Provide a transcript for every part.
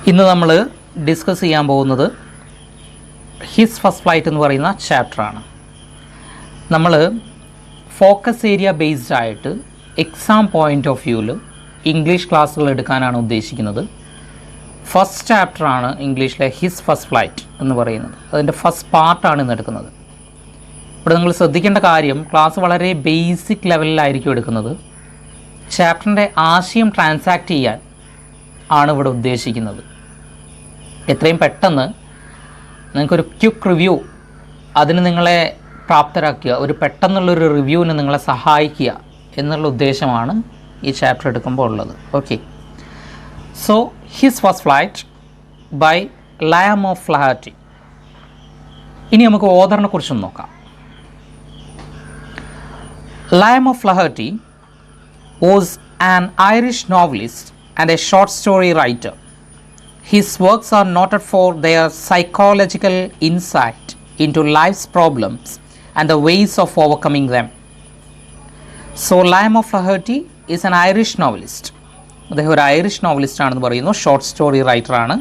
ഇന്ന് നമ്മൾ ഡിസ്കസ് ചെയ്യാൻ പോകുന്നത് ഹിസ് ഫസ്റ്റ് ഫ്ലൈറ്റ് എന്ന് പറയുന്ന ചാപ്റ്ററാണ്. നമ്മൾ ഫോക്കസ് ഏരിയ ബേസ്ഡ് ആയിട്ട് എക്സാം പോയിൻ്റ് ഓഫ് വ്യൂവിൽ ഇംഗ്ലീഷ് ക്ലാസ്സുകൾ എടുക്കാനാണ് ഉദ്ദേശിക്കുന്നത്. ഫസ്റ്റ് ചാപ്റ്ററാണ് ഇംഗ്ലീഷിലെ ഹിസ് ഫസ്റ്റ് ഫ്ലൈറ്റ് എന്ന് പറയുന്നത്. അതിൻ്റെ ഫസ്റ്റ് പാർട്ടാണ് ഇന്ന് എടുക്കുന്നത്. ഇവിടെ നിങ്ങൾ ശ്രദ്ധിക്കേണ്ട കാര്യം, ക്ലാസ് വളരെ ബേസിക് ലെവലിലായിരിക്കും എടുക്കുന്നത്. ചാപ്റ്ററിൻ്റെ ആശയം ട്രാൻസാക്ട് ചെയ്യാൻ ആണ് ഇവിടെ ഉദ്ദേശിക്കുന്നത്. എത്രയും പെട്ടെന്ന് നിങ്ങൾക്കൊരു ക്വിക്ക് റിവ്യൂ അതിന് നിങ്ങളെ പ്രാപ്തരാക്കുക, ഒരു പെട്ടെന്നുള്ളൊരു റിവ്യൂവിന് നിങ്ങളെ സഹായിക്കുക എന്നുള്ള ഉദ്ദേശമാണ് ഈ ചാപ്റ്റർ എടുക്കുമ്പോൾ ഉള്ളത്. Okay, so his first flight by Liam O'Flaherty. ഇനി നമുക്ക് ഓഥറിനെ കുറിച്ചൊന്ന് നോക്കാം. Liam O'Flaherty was an Irish novelist and a short story writer. His works are noted for their psychological insight into life's problems and the ways of overcoming them. So Liam of Flaherty is an Irish novelist. അദ്ദേഹം ഒരു Irish novelist ആണെന്ന് പറയുന്നു, short story റൈറ്ററാണ്.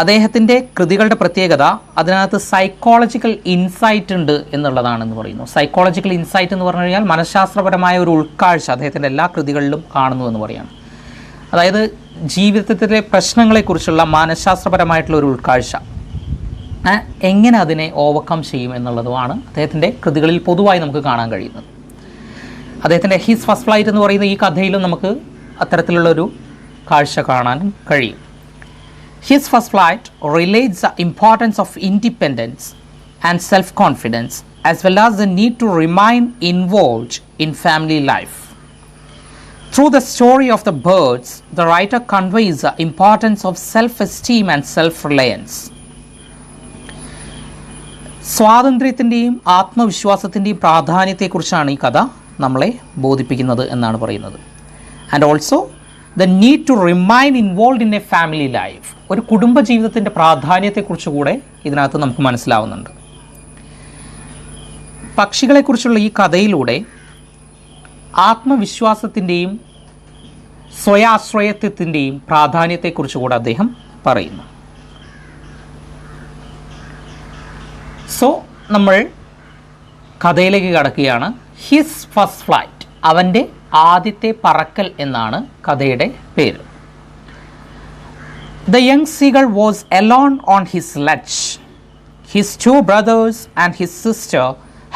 അദ്ദേഹത്തിൻ്റെ കൃതികളുടെ പ്രത്യേകത അതിനകത്ത് psychological insight ഉണ്ട് എന്നുള്ളതാണെന്ന് പറയുന്നു. Psychological insight എന്ന് പറഞ്ഞു കഴിഞ്ഞാൽ മനഃശാസ്ത്രപരമായ ഒരു ഉൾക്കാഴ്ച അദ്ദേഹത്തിൻ്റെ എല്ലാ കൃതികളിലും കാണുന്നു എന്ന് പറയുകയാണ്. അതായത് ജീവിതത്തിലെ പ്രശ്നങ്ങളെക്കുറിച്ചുള്ള മനഃശാസ്ത്രപരമായിട്ടുള്ള ഒരു ഉൾക്കാഴ്ച, എങ്ങനെ അതിനെ ഓവർകം ചെയ്യും എന്നുള്ളതുമാണ് അദ്ദേഹത്തിൻ്റെ കൃതികളിൽ പൊതുവായി നമുക്ക് കാണാൻ കഴിയുന്നത്. അദ്ദേഹത്തിൻ്റെ ഹിസ് ഫസ്റ്റ് ഫ്ലൈറ്റ് എന്ന് പറയുന്ന ഈ കഥയിലും നമുക്ക് അത്തരത്തിലുള്ളൊരു കാഴ്ച കാണാൻ കഴിയും. His first flight relates the importance of independence and self-confidence as well as the need to remain involved in family life. Through the story of the birds, the writer conveys the importance of self-esteem and self-reliance. സ്വാതന്ത്ര്യത്തിൻ്റെയും ആത്മവിശ്വാസത്തിൻ്റെയും പ്രാധാന്യത്തെക്കുറിച്ചാണ് ഈ കഥ നമ്മളെ ബോധിപ്പിക്കുന്നത് എന്നാണ് പറയുന്നത്. And also the need to remain involved in a family life. ഒരു കുടുംബജീവിതത്തിൻ്റെ പ്രാധാന്യത്തെക്കുറിച്ച് കൂടെ ഇതിനകത്ത് നമുക്ക് മനസ്സിലാവുന്നുണ്ട്. പക്ഷികളെക്കുറിച്ചുള്ള ഈ കഥയിലൂടെ ആത്മവിശ്വാസത്തിൻ്റെയും സ്വയാശ്രയത്വത്തിൻ്റെയും പ്രാധാന്യത്തെക്കുറിച്ച് കൂടെ അദ്ദേഹം പറയുന്നു. സോ നമ്മൾ കഥയിലേക്ക് കടക്കുകയാണ്. ഹിസ് ഫസ്റ്റ് ഫ്ലൈറ്റ്, അവൻ്റെ ആദ്യത്തെ പറക്കൽ എന്നാണ് കഥയുടെ പേര്. The young seagull was alone on his ledge. His two brothers and his sister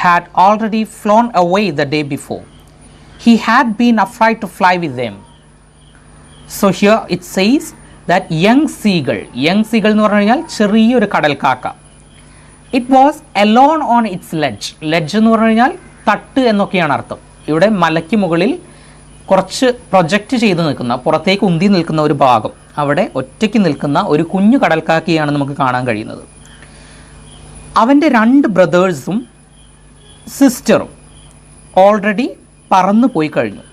had already flown away the day before. He had been afraid to fly with them. So here it says that young seagull എന്ന് പറഞ്ഞു കഴിഞ്ഞാൽ ചെറിയൊരു കടൽക്കാക്ക. It was alone on its ledge. ledge എന്ന് പറഞ്ഞു കഴിഞ്ഞാൽ തട്ട് എന്നൊക്കെയാണ് അർത്ഥം. ഇവിടെ മലയ്ക്ക് മുകളിൽ കുറച്ച് പ്രൊജക്റ്റ് ചെയ്ത് നിൽക്കുന്ന, പുറത്തേക്ക് ഉന്തി നിൽക്കുന്ന ഒരു ഭാഗം, അവിടെ ഒറ്റയ്ക്ക് നിൽക്കുന്ന ഒരു കുഞ്ഞു കടൽക്കാക്കിയാണ് നമുക്ക് കാണാൻ കഴിയുന്നത്. അവൻ്റെ രണ്ട് ബ്രദേഴ്സും സിസ്റ്ററും ഓൾറെഡി പറന്നു പോയി കഴിഞ്ഞു.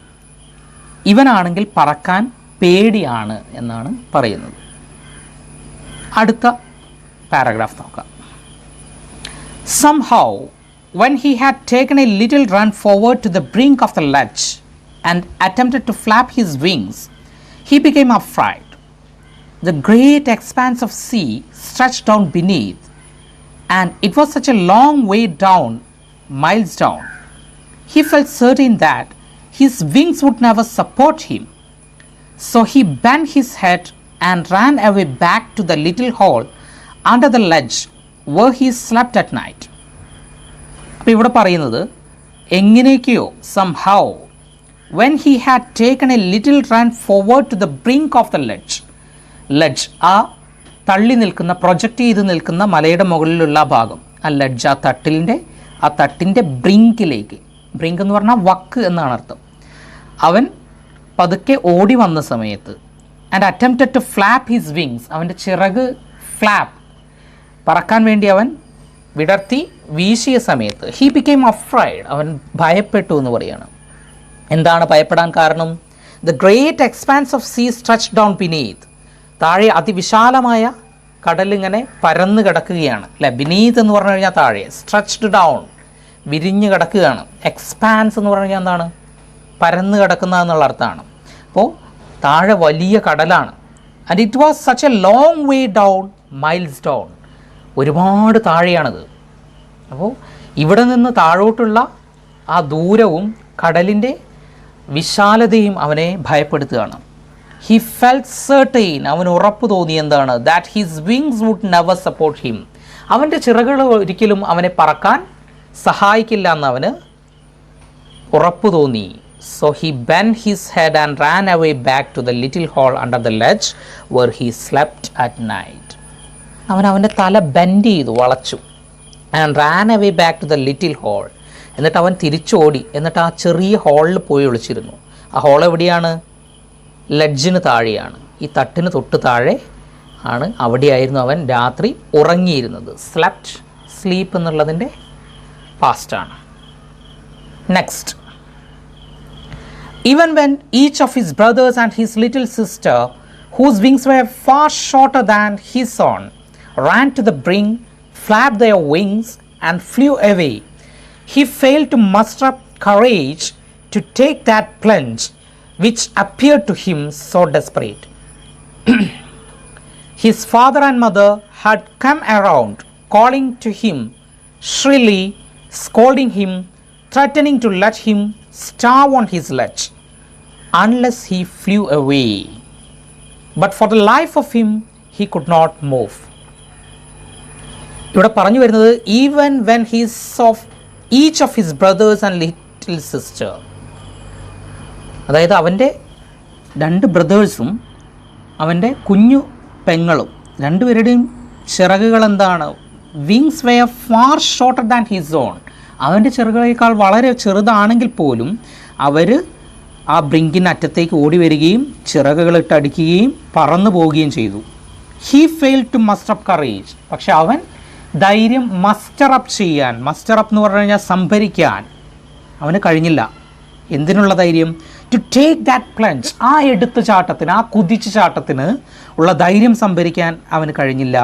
ഇവനാണെങ്കിൽ പറക്കാൻ പേടിയാണ് എന്നാണ് പറയുന്നത്. അടുത്ത പാരഗ്രാഫ് നോക്കാം. Somehow, when he had taken a little run forward to the brink of the ledge and attempted to flap his wings, he became afraid. The great expanse of sea stretched down beneath, and it was such a long way down, miles down. He felt certain that his wings would never support him. So he bent his head and ran away back to the little hole under the ledge where he slept at night. അപ്പോൾ ഇവിടെ പറയുന്നത് എങ്ങനെയൊക്കെയോ somehow when he had taken a little run forward to the brink of the ledge, ആ തള്ളി നിൽക്കുന്ന, project ചെയ്ത് നിൽക്കുന്ന മലയുടെ മുകളിലുള്ള ഭാഗം, ആ ലെഡ്ജ്, ആ തട്ടിൻ്റെ ബ്രിങ്കിലേക്ക്, ബ്രിങ്ക് എന്ന് പറഞ്ഞാൽ വക്ക് എന്നാണ് അർത്ഥം. അവൻ പതുക്കെ ഓടി വന്ന സമയത്ത് and attempted to flap his wings, അവൻ്റെ ചിറക് ഫ്ലാപ്പ്, പറക്കാൻ വേണ്ടി അവൻ വിടർത്തി വീശിയ സമയത്ത് ഹി ബിക്കെയിം അഫ്രൈഡ്, അവൻ ഭയപ്പെട്ടു എന്ന് പറയുകയാണ്. എന്താണ് ഭയപ്പെടാൻ കാരണം? The great expanse of sea stretch down beneath, താഴെ അതിവിശാലമായ കടലിങ്ങനെ പരന്ന് കിടക്കുകയാണ് അല്ലേ. ബിനീത്ത് എന്ന് പറഞ്ഞു കഴിഞ്ഞാൽ താഴെ, സ്ട്രെച്ച്ഡ് ഡൗൺ വിരിഞ്ഞ് കിടക്കുകയാണ്. എക്സ്പാൻസ് എന്ന് പറഞ്ഞു കഴിഞ്ഞാൽ എന്താണ്? പരന്ന് കിടക്കുന്ന എന്നുള്ള അർത്ഥമാണ്. അപ്പോൾ താഴെ വലിയ കടലാണ്, and it was such a long way down, miles down. ഒരുപാട് താഴെയാണത്. അപ്പോൾ ഇവിടെ നിന്ന് താഴോട്ടുള്ള ആ ദൂരവും കടലിൻ്റെ വിശാലതയും അവനെ ഭയപ്പെടുത്തുകയാണ്. ഹി ഫെൽറ്റ് സർട്ടൈൻ, അവന് ഉറപ്പ് തോന്നി എന്താണ്? That his wings would never support him, അവൻ്റെ ചിറകുകൾ ഒരിക്കലും അവനെ പറക്കാൻ സഹായിക്കില്ല എന്ന് അവന് ഉറപ്പ് തോന്നി. So he bent his head and ran away back to the little hole under the ledge where he slept at night. അവൻ്റെ തല ബെൻഡ് ചെയ്തു, വളച്ചു. And ran away back to the little hole, എന്നിട്ട് അവൻ തിരിച്ചോടി. എന്നിട്ട് ആ ചെറിയ ഹോളിൽ പോയി ഒളിച്ചിരുന്നു. ആ ഹോൾ എവിടെയാണ്? ലെഡ്ജിന് താഴെയാണ്, ഈ തട്ടിന് തൊട്ട് താഴെ ആണ്. അവിടെയായിരുന്നു അവൻ രാത്രി ഉറങ്ങിയിരുന്നത്. സ്ലെപ്റ്റ്, സ്ലീപ്പ് എന്നുള്ളതിൻ്റെ പാസ്റ്റാണ്. Next, even when each of his brothers and his little sister, whose wings were far shorter than his own, ran to the brink, flapped their wings and flew away, he failed to muster up courage to take that plunge which appeared to him so desperate. His father and mother had come around, calling to him shrilly, scolding him, threatening to let him starve on his ledge unless he flew away. But for the life of him, he could not move. ഇവിടെ പറഞ്ഞു വരുന്നത് even when he's of each of his brother's and little sister, അതായത് അവൻ്റെ രണ്ട് ബ്രദേഴ്സും അവൻ്റെ കുഞ്ഞു പെങ്ങളും രണ്ടുപേരുടെയും ചിറകുകൾ എന്താണ്? Wings were far shorter than his own, അവൻ്റെ ചിറകുകളേക്കാൾ വളരെ ചെറുതാണെങ്കിൽ പോലും അവർ ആ ബ്രിങ്കിൻ്റെ അറ്റത്തേക്ക് ഓടി വരികയും ചിറകുകളിട്ട് അടിക്കുകയും പറന്നു പോവുകയും ചെയ്തു. He fail to muster up courage, പക്ഷെ അവൻ ധൈര്യം മസ്റ്റർ അപ്പ് ചെയ്യാൻ, മസ്റ്റർ അപ്പ് എന്ന് പറഞ്ഞു കഴിഞ്ഞാൽ സംഭരിക്കാൻ അവന് കഴിഞ്ഞില്ല. എന്തിനുള്ള ധൈര്യം? ടു ടേക്ക് ദാറ്റ് പ്ലഞ്ച്, ആ എടുത്ത ചാട്ടത്തിന്, ആ കുതിച്ച ചാട്ടത്തിന് ഉള്ള ധൈര്യം സംഭരിക്കാൻ അവന് കഴിഞ്ഞില്ല.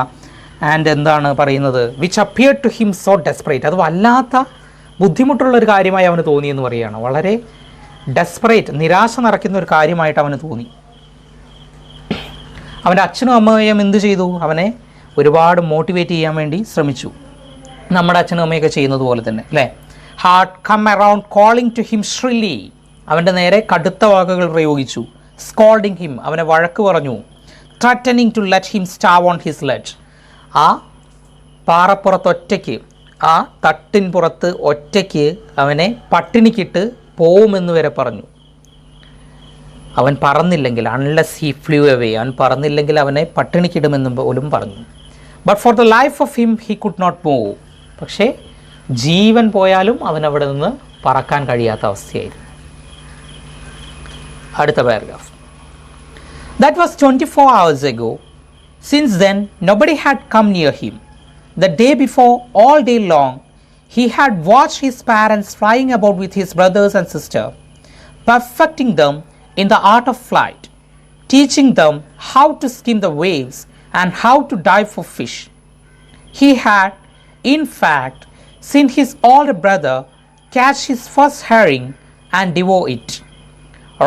ആൻഡ് എന്താണ് പറയുന്നത്? Which appear to him so desperate, അത് വല്ലാത്ത ബുദ്ധിമുട്ടുള്ളൊരു കാര്യമായി അവന് തോന്നിയെന്ന് പറയുകയാണ്. വളരെ ഡെസ്പറേറ്റ്, നിരാശ നിറയ്ക്കുന്ന ഒരു കാര്യമായിട്ട് അവന് തോന്നി. അവൻ്റെ അച്ഛനും അമ്മയും എന്ത് ചെയ്തു? അവനെ ഒരുപാട് മോട്ടിവേറ്റ് ചെയ്യാൻ വേണ്ടി ശ്രമിച്ചു. നമ്മുടെ അച്ഛനും അമ്മയൊക്കെ ചെയ്യുന്നത് പോലെ തന്നെ അല്ലേ? Heart come around calling to him shrilly, അവൻ്റെ നേരെ കടുത്ത വാക്കുകൾ പ്രയോഗിച്ചു. സ്കോൾഡിങ് ഹിം, അവനെ വഴക്ക് പറഞ്ഞു. Threatening to let him starve on his ledge, ആ പാറപ്പുറത്ത് ഒറ്റയ്ക്ക്, ആ തട്ടിൻ പുറത്ത് ഒറ്റയ്ക്ക് അവനെ പട്ടിണിക്കിട്ട് പോവുമെന്ന് വരെ പറഞ്ഞു. അവൻ പറന്നില്ലെങ്കിൽ, അൺലെസ് ഹി ഫ്ലൂ അവേ, അവൻ പറന്നില്ലെങ്കിൽ അവനെ പട്ടിണിക്കിടുമെന്നും പോലും പറഞ്ഞു. But for the life of him he could not move, പക്ഷേ ജീവൻ പോയാലും അവൻ അവിടെ നിന്ന് പറക്കാൻ കഴിയാത്ത അവസ്ഥയായിരുന്നു. അടുത്ത paragraph. That was 24 hours ago. Since then, nobody had come near him. The day before, all day long, he had watched his parents flying about with his brothers and sister, perfecting them in the art of flight, teaching them how to skim the waves and how to dive for fish. He had, in fact, seen his older brother catch his first herring and devour it,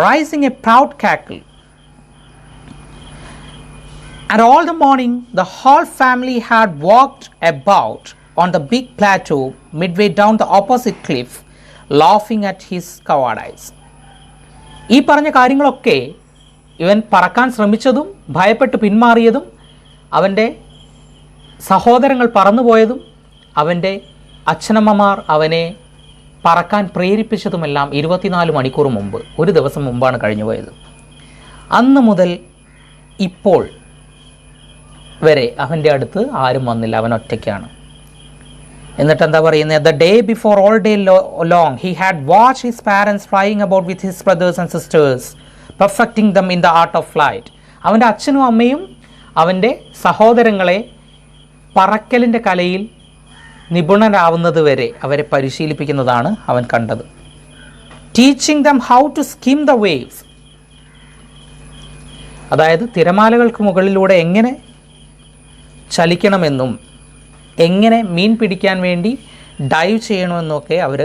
raising a proud cackle. And all the morning, the whole family had walked about on the big plateau midway down the opposite cliff, laughing at his cowardice. ഈ പറഞ്ഞ കാര്യങ്ങളൊക്കെ ഇവൻ പറക്കാൻ ശ്രമിച്ചതും ഭയപ്പെട്ട് പിന്മാറിയതും അവൻ്റെ സഹോദരങ്ങൾ പറന്നുപോയതും അവൻ്റെ അച്ഛനമ്മമാർ അവനെ പറക്കാൻ പ്രേരിപ്പിച്ചതുമെല്ലാം 24 മണിക്കൂർ മുമ്പ്, ഒരു ദിവസം മുമ്പാണ് കഴിഞ്ഞു പോയത്. അന്ന് മുതൽ ഇപ്പോൾ വരെ അവൻ്റെ അടുത്ത് ആരും വന്നില്ല, അവൻ ഒറ്റയ്ക്കാണ്. എന്നിട്ട് എന്താ പറയുന്നത്? The day before all day long he had watch his parents flying about with his brother's and sisters, perfecting them in the art of flight. അവൻ്റെ അച്ഛനും അമ്മയും അവൻ്റെ സഹോദരങ്ങളെ പറക്കലിൻ്റെ കലയിൽ നിപുണരാവുന്നത് വരെ അവരെ പരിശീലിപ്പിക്കുന്നതാണ് അവൻ കണ്ടത്. Teaching them how to skim the waves, അതായത് തിരമാലകൾക്ക് മുകളിലൂടെ എങ്ങനെ ചലിക്കണമെന്നും എങ്ങനെ മീൻ പിടിക്കാൻ വേണ്ടി ഡൈവ് ചെയ്യണമെന്നൊക്കെ അവർ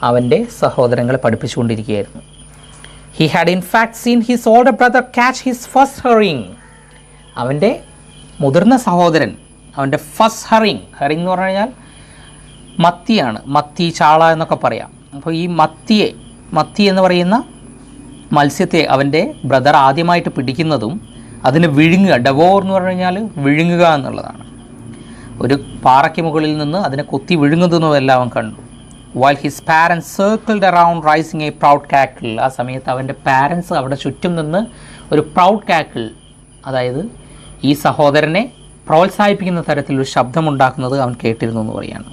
അവൻ്റെ സഹോദരങ്ങളെ പഠിപ്പിച്ചുകൊണ്ടിരിക്കുകയായിരുന്നു. He had in fact seen his older brother catch his first herring. അവൻ്റെ മുതിർന്ന സഹോദരൻ അവൻ്റെ ഫസ്റ്റ് ഹെറിങ് എന്ന് പറഞ്ഞു കഴിഞ്ഞാൽ മത്തിയാണ്, മത്തി ചാള എന്നൊക്കെ പറയാം. അപ്പോൾ ഈ മത്തി എന്ന് പറയുന്ന മത്സ്യത്തെ അവൻ്റെ ബ്രദർ ആദ്യമായിട്ട് പിടിക്കുന്നതും അതിന് വിഴുങ്ങുക, ഡെവോർ എന്ന് പറഞ്ഞു കഴിഞ്ഞാൽ വിഴുങ്ങുക എന്നുള്ളതാണ്. ഒരു പാറയ്ക്ക് മുകളിൽ നിന്ന് അതിനെ കൊത്തി വിഴുങ്ങുന്നതെല്ലാം അവൻ കണ്ടു. While his parents circled around raising a proud cackle, ആ സമയത്ത് അവൻ്റെ പാരൻസ് അവിടെ ചുറ്റും നിന്ന് ഒരു പ്രൗഡ് കാക്കിൾ, അതായത് ഈ സഹോദരനെ പ്രോത്സാഹിപ്പിക്കുന്ന തരത്തിലൊരു ശബ്ദമുണ്ടാക്കുന്നത് അവൻ കേട്ടിരുന്നു എന്ന് പറയുകയാണ്.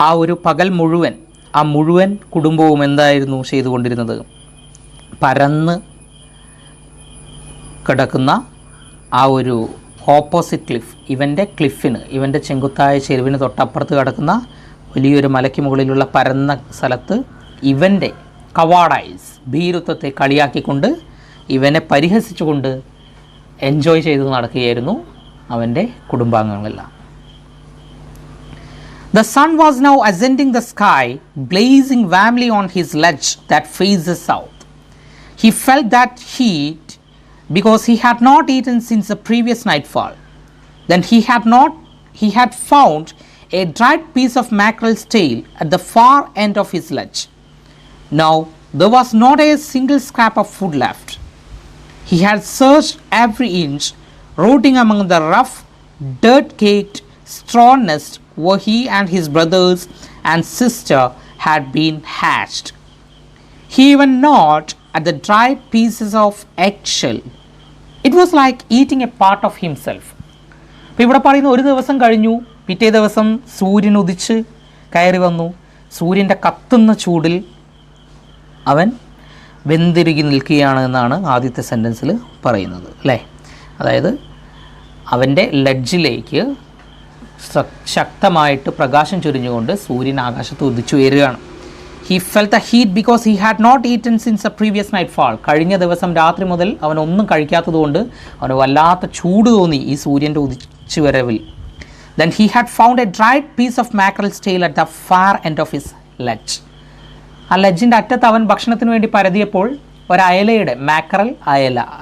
ആ ഒരു പകൽ മുഴുവൻ കുടുംബവും എന്തായിരുന്നു ചെയ്തുകൊണ്ടിരുന്നത്? പരന്ന് കിടക്കുന്ന ആ ഒരു ഓപ്പോസിറ്റ് ക്ലിഫ്, ഇവൻ്റെ ചെങ്കുത്തായ ചെരുവിന് തൊട്ടപ്പുറത്ത് കിടക്കുന്ന വലിയൊരു മലയ്ക്ക് മുകളിലുള്ള പരന്ന സ്ഥലത്ത് ഇവൻ്റെ കവാഡൈസ്, ഭീരുത്വത്തെ കളിയാക്കിക്കൊണ്ട് ഇവനെ പരിഹസിച്ചുകൊണ്ട് എൻജോയ് ചെയ്ത് നടക്കുകയായിരുന്നു അവൻ്റെ കുടുംബാംഗങ്ങളെല്ലാം. The sun was now ascending the sky, blazing warmly on his ledge that faces south. He felt that heat because he had not eaten since the previous nightfall. Then he had found a dried piece of mackerel's tail at the far end of his ledge. Now there was not a single scrap of food left. He had searched every inch, rooting among the rough, dirt-caked straw nest where he and his brothers and sister had been hatched. He even gnawed at the dried pieces of eggshell. It was like eating a part of himself. അപ്പോൾ ഇവിടെ പറയുന്ന ഒരു ദിവസം കഴിഞ്ഞു, പിറ്റേ ദിവസം സൂര്യൻ ഉദിച്ച് കയറി വന്നു. സൂര്യൻ്റെ കത്തുന്ന ചൂടിൽ അവൻ വെന്തിരുകി നിൽക്കുകയാണ് എന്നാണ് ആദ്യത്തെ സെൻറ്റൻസിൽ പറയുന്നത്, അല്ലേ? അതായത് അവൻ്റെ ലഡ്ജിലേക്ക് ശക്തമായിട്ട് പ്രകാശം ചൊരിഞ്ഞുകൊണ്ട് സൂര്യൻ ആകാശത്ത് ഉദിച്ചുയരുകയാണ്. He felt the heat because he had not eaten since a previous nightfall. കഴിഞ്ഞ ദിവസം രാത്രി മുതൽ അവനൊന്നും കഴിക്കാത്തതുകൊണ്ട് അവന് വല്ലാത്ത ചൂട് തോന്നി ഈ സൂര്യൻ്റെ ഉദിച്ചു വരവിൽ. Then he had found a dried piece of mackerel's tail at the far end of his ledge. ആ ലെഡ്ജിൻ്റെ അറ്റത്ത് അവൻ ഭക്ഷണത്തിന് വേണ്ടി പരതിയപ്പോൾ ഒരയലയുടെ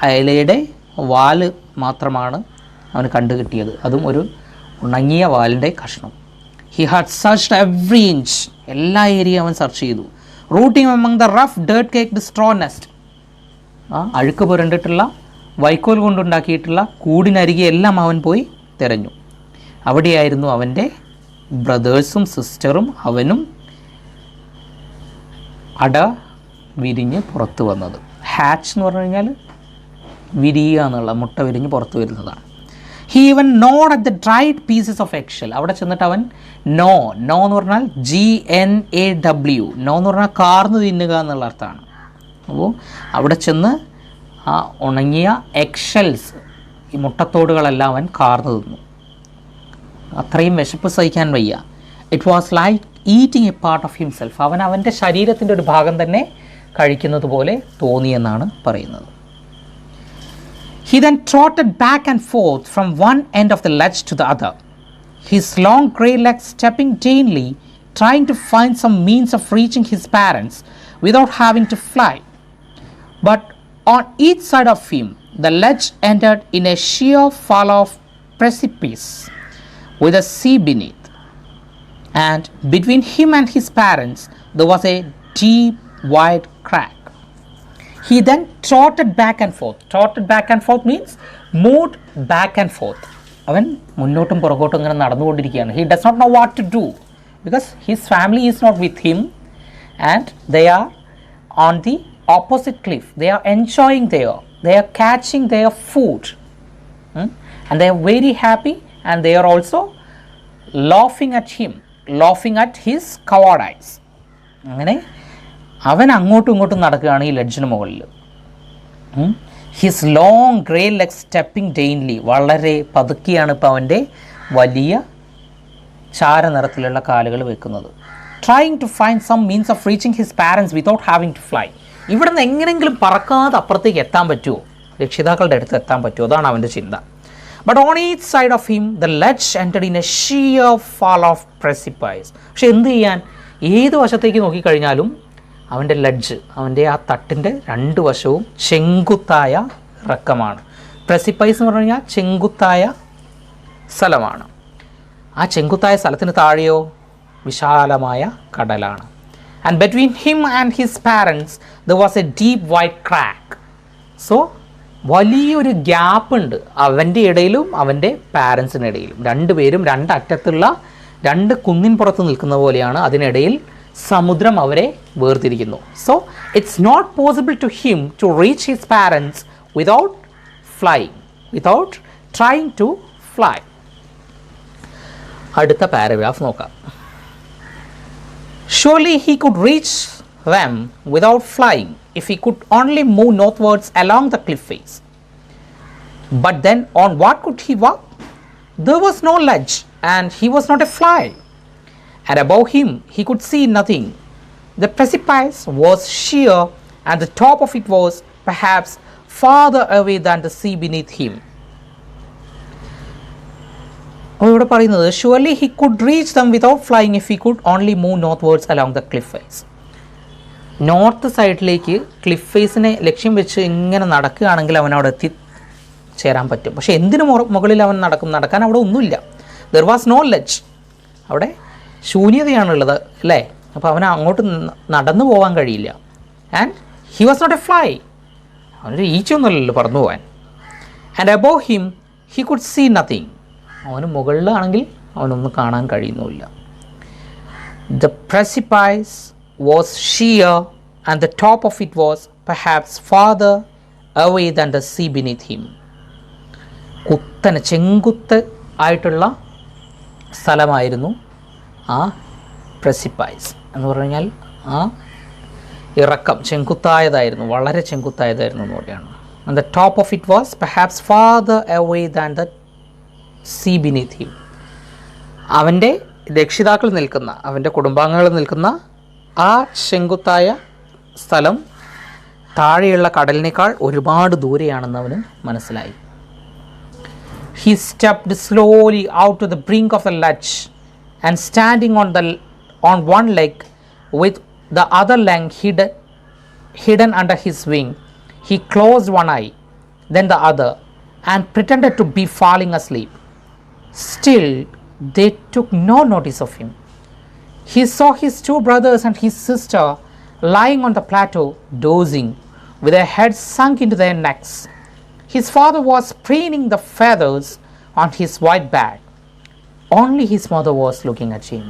അയലയുടെ വാല് മാത്രമാണ് അവന് കണ്ടുകിട്ടിയത്, അതും ഒരു ഉണങ്ങിയ വാലിൻ്റെ കഷ്ണം. He had searched every inch, എല്ലാ ഏരിയ അവൻ സെർച്ച് ചെയ്തു. Rooting among the rough dirt caked straw nest, അഴുക്ക് പുരണ്ടിട്ടുള്ള വൈക്കോൽ കൊണ്ടുണ്ടാക്കിയിട്ടുള്ള കൂടിനരികെ എല്ലാം അവൻ പോയി തിരഞ്ഞു. അവിടെയായിരുന്നു അവൻ്റെ ബ്രദേഴ്സും സിസ്റ്ററും അവനും അട വിരിഞ്ഞ് പുറത്ത് വന്നത്. ഹാച്ച് എന്ന് പറഞ്ഞു കഴിഞ്ഞാൽ വിരിയുക എന്നുള്ള, മുട്ട വിരിഞ്ഞ് പുറത്ത് വരുന്നതാണ്. He even nod at the dried pieces of eggshell. അവിടെ ചെന്നിട്ട് അവൻ നോ എന്ന് പറഞ്ഞാൽ GNAW, നോ എന്ന് പറഞ്ഞാൽ കാർന്ന് തിന്നുക എന്നുള്ള അർത്ഥമാണ്. അപ്പോൾ അവിടെ ചെന്ന് ആ ഉണങ്ങിയ എഗ്ഷെൽസ്, ഈ മുട്ടത്തോടുകളെല്ലാം അവൻ കാർന്ന് തിന്നു. അത്രയും വിശപ്പ് സഹിക്കാൻ വയ്യ. It was like eating A part of himself. അവൻ്റെ ശരീരത്തിൻ്റെ ഒരു ഭാഗം തന്നെ കഴിക്കുന്നത് പോലെ തോന്നിയെന്നാണ് പറയുന്നത്. He then trotted back and forth from one end of the ledge to the other, his long grey legs stepping daintily, trying to find some means of reaching his parents without having to fly. But on each side of him, the ledge ended in a sheer fall-off precipice with a sea beneath, and between him and his parents there was a deep, wide crack. He then trotted back and forth. Trotted back and forth means moved back and forth. അവൻ മുന്നോട്ടും പുറകോട്ടും ഇങ്ങനെ നടന്നുകൊണ്ടിരിക്കുകയാണ്. He does not know what to do because his family is not with him and they are on the opposite cliff. They are enjoying there. They are catching their food. And they are very happy and they are also laughing at him, laughing at his cowardice. അങ്ങനെ അവൻ അങ്ങോട്ടും ഇങ്ങോട്ടും നടക്കുകയാണ് ഈ ലെഡ്ജിന് മുകളിൽ. His long grey leg stepping daintily, വളരെ പതുക്കിയാണ് ഇപ്പോൾ അവൻ്റെ വലിയ ചാരനിറത്തിലുള്ള കാലുകൾ വെക്കുന്നത്. Trying to find some means of reaching his parents without having to fly. ഇവിടെ നിന്ന് എങ്ങനെയെങ്കിലും പറക്കാതെ അപ്പുറത്തേക്ക് എത്താൻ പറ്റുമോ, രക്ഷിതാക്കളുടെ അടുത്ത് എത്താൻ പറ്റുമോ, അതാണ് അവൻ്റെ ചിന്ത. But on each side of him the ledge entered in a sheer fall of precipice. പക്ഷെ എന്ത് ചെയ്യാൻ, ഏത് വശത്തേക്ക് നോക്കിക്കഴിഞ്ഞാലും അവൻ്റെ ലഡ്ജ്, അവൻ്റെ ആ തട്ടിൻ്റെ രണ്ട് വശവും ചെങ്കുത്തായ ഇറക്കമാണ്. പ്രസിപ്പൈസ് എന്ന് പറഞ്ഞു കഴിഞ്ഞാൽ ചെങ്കുത്തായ സ്ഥലമാണ്. ആ ചെങ്കുത്തായ സ്ഥലത്തിന് താഴെയോ വിശാലമായ കടലാണ്. And between him and his parents there was a deep white crack. So വലിയൊരു ഗ്യാപ്പ് ഉണ്ട് അവൻ്റെ ഇടയിലും അവൻ്റെ പാരൻസിൻ്റെ ഇടയിലും. രണ്ടുപേരും രണ്ടറ്റത്തുള്ള രണ്ട് കുന്നിൻ പുറത്ത് നിൽക്കുന്ന പോലെയാണ്. അതിനിടയിൽ സമുദ്രം അവരെ വേർതിരിക്കുന്നു. So it's not possible to him to reach his parents without flying, without trying to fly. അടുത്ത പാരഗ്രാഫ് നോക്കാം. Surely he could reach them without flying if he could only move northwards along the cliff face. But then on what could he walk? There was no ledge and he was not a fly. And above him he could see nothing. The precipice was sheer and the top of it was perhaps farther away than the sea beneath him. ഇവിടെ പറയുന്നത് surely he could reach them without flying if he could only move northwards along the cliff face. North സൈഡിലേക്ക് cliff ഫേസിനെ ലക്ഷ്യം വെച്ച് ഇങ്ങനെ നടക്കുകയാണെങ്കിൽ അവൻ അവിടെ എത്തിച്ചേരാൻ പറ്റും. പക്ഷേ എന്തിനു മുകളിൽ അവൻ നടക്കാൻ അവിടെ ഒന്നുമില്ല. ദർ വാസ് നോ ലെഡ്ജ്, അവിടെ ശൂന്യതയാണുള്ളത് അല്ലേ. അപ്പോൾ അവന് അങ്ങോട്ട് നടന്നു പോകാൻ കഴിയില്ല. And he was not a fly, അവനൊരു ഈച്ചയൊന്നുമല്ലല്ലോ പറന്നു പോകാൻ. And above him he could see nothing, അവന് മുകളിലാണെങ്കിൽ അവനൊന്നും കാണാൻ കഴിയുന്നുമില്ല. The precipice was sheer and the top of it was perhaps farther away than the sea beneath him. കുത്തനെ ചെങ്കുത്ത് ആയിട്ടുള്ള സ്ഥലമായിരുന്നു ആ പ്രസിപ്പൈസ് എന്ന് പറഞ്ഞാൽ ആ ഇറക്കം ചെങ്കുത്തായതായിരുന്നു, വളരെ ചെങ്കുത്തായതായിരുന്നു എന്ന് പറയുകയാണ്. And the top of it was perhaps farther away than the sea beneath him. അവൻ്റെ രക്ഷിതാക്കൾ നിൽക്കുന്ന, അവൻ്റെ കുടുംബാംഗങ്ങൾ നിൽക്കുന്ന ആ ചെങ്കുത്തായ സ്ഥലം താഴെയുള്ള കടലിനേക്കാൾ ഒരുപാട് ദൂരെയാണെന്ന് അവന് മനസ്സിലായി. He stepped slowly out to the brink of the ledge and standing on one leg with the other leg hidden under his wing, he closed one eye, then the other, and pretended to be falling asleep. Still, they took no notice of him. He saw his two brothers and his sister lying on the plateau, dozing, with their heads sunk into their necks. His father was preening the feathers on his white back. Only his mother was looking at him.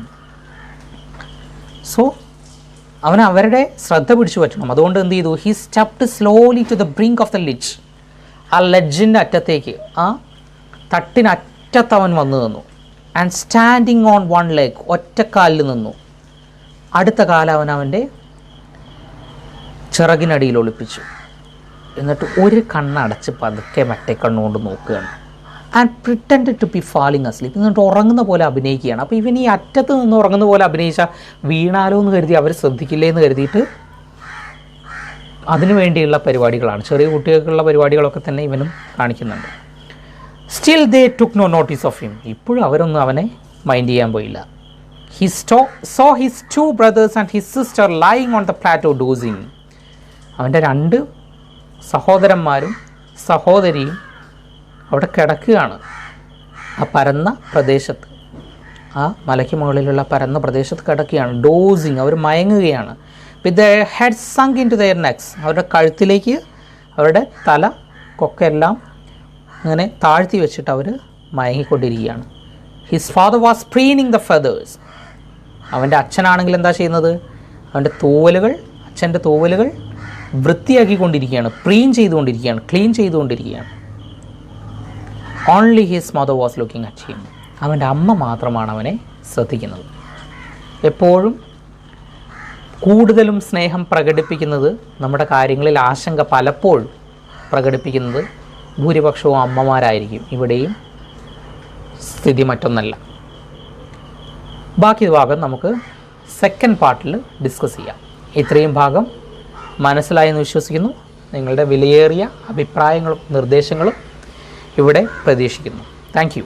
So, അവന് അവരുടെ ശ്രദ്ധ പിടിച്ചു പറ്റണം. അതുകൊണ്ട് എന്ത് ചെയ്തു? He stepped slowly to the brink of the ledge. ആ ലെഡ്ജിൻ്റെ അറ്റത്തേക്ക്, ആ തട്ടിനറ്റത്തവൻ വന്നു നിന്നു. And standing on one leg, ഒറ്റക്കാലിൽ നിന്നു. അടുത്ത കാലം അവൻ്റെ ചിറകിനടിയിൽ ഒളിപ്പിച്ചു. എന്നിട്ട് ഒരു കണ്ണടച്ച് പതുക്കെ മറ്റേ കണ്ണുകൊണ്ട് നോക്കുകയാണ്. And pretend to be falling asleep, എന്നിട്ട് ഉറങ്ങുന്ന പോലെ അഭിനയിക്കുകയാണ്. അപ്പോൾ ഇവൻ ഈ അറ്റത്ത് നിന്ന് ഉറങ്ങുന്ന പോലെ അഭിനയിച്ചാൽ വീണാലോ എന്ന് കരുതി അവർ ശ്രദ്ധിക്കില്ലേ എന്ന് കരുതിയിട്ട് അതിനു വേണ്ടിയുള്ള പരിപാടികളാണ്, ചെറിയ കുട്ടികൾക്കുള്ള പരിപാടികളൊക്കെ തന്നെ ഇവനും കാണിക്കുന്നുണ്ട്. Still they took no notice of him, ഇപ്പോഴും അവരൊന്നും അവനെ മൈൻഡ് ചെയ്യാൻ പോയില്ല. He saw his two brothers and his sister lying on the plateau dozing. അവൻ്റെ രണ്ട് സഹോദരന്മാരും സഹോദരിയും അവിടെ കിടക്കുകയാണ് ആ പരന്ന പ്രദേശത്ത്, ആ മലയ്ക്ക് മുകളിലുള്ള പരന്ന പ്രദേശത്ത് കിടക്കുകയാണ്. ഡോസിങ്, അവർ മയങ്ങുകയാണ്. With the head sunk into their necks, അവരുടെ കഴുത്തിലേക്ക് അവരുടെ തല കൊക്കെല്ലാം അങ്ങനെ താഴ്ത്തി വെച്ചിട്ട് അവർ മയങ്ങിക്കൊണ്ടിരിക്കുകയാണ്. His father was preening the feathers. അവൻ്റെ അച്ഛനാണെങ്കിൽ എന്താ ചെയ്യുന്നത്? അവൻ്റെ അച്ഛൻ്റെ തൂവലുകൾ വൃത്തിയാക്കിക്കൊണ്ടിരിക്കുകയാണ്, പ്രീൻ ചെയ്തുകൊണ്ടിരിക്കുകയാണ്, ക്ലീൻ ചെയ്തുകൊണ്ടിരിക്കുകയാണ്. Only his mother was looking at him. അവൻ്റെ അമ്മ മാത്രമാണ് അവനെ ശ്രദ്ധിക്കുന്നത്. എപ്പോഴും കൂടുതലും സ്നേഹം പ്രകടിപ്പിക്കുന്നത്, നമ്മുടെ കാര്യങ്ങളിൽ ആശങ്ക പലപ്പോഴും പ്രകടിപ്പിക്കുന്നത് ഭൂരിപക്ഷവും അമ്മമാരായിരിക്കും. ഇവിടെയും സ്ഥിതി മറ്റൊന്നല്ല. ബാക്കി ഭാഗം നമുക്ക് സെക്കൻഡ് പാർട്ടിൽ ഡിസ്കസ് ചെയ്യാം. ഇത്രയും ഭാഗം മനസ്സിലായെന്ന് വിശ്വസിക്കുന്നു. നിങ്ങളുടെ വിലയേറിയ അഭിപ്രായങ്ങളും നിർദ്ദേശങ്ങളും ഇവിടെ പ്രതീക്ഷിക്കുന്നു. Thank you.